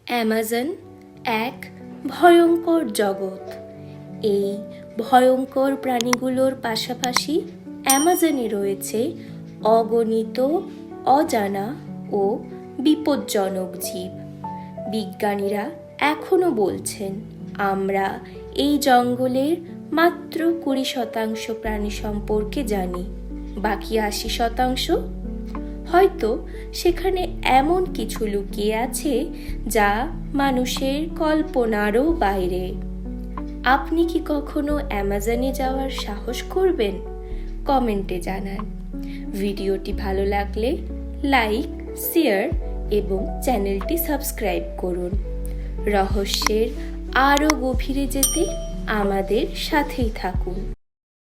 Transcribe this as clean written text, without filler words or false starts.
Amazon এক ভয়ঙ্কর জগৎ। এই ভয়ঙ্কর প্রাণীগুলোর পাশাপাশি অ্যামাজনে রয়েছে অগণিত অজানা ও বিপজ্জনক জীব। বিজ্ঞানীরা এখনও বলছেন আমরা এই জঙ্গলের মাত্র 20% প্রাণী সম্পর্কে জানি, বাকি 80% হয়তো সেখানে এমন কিছু লুকিয়ে আছে যা মানুষের কল্পনারও বাইরে। আপনি কি কখনো অ্যামাজনে যাওয়ার সাহস করবেন? কমেন্টে জানান। ভিডিওটি ভালো লাগলে লাইক, শেয়ার এবং চ্যানেলটি সাবস্ক্রাইব করুন। রহস্যের আরও গভীরে যেতে আমাদের সাথেই থাকুন।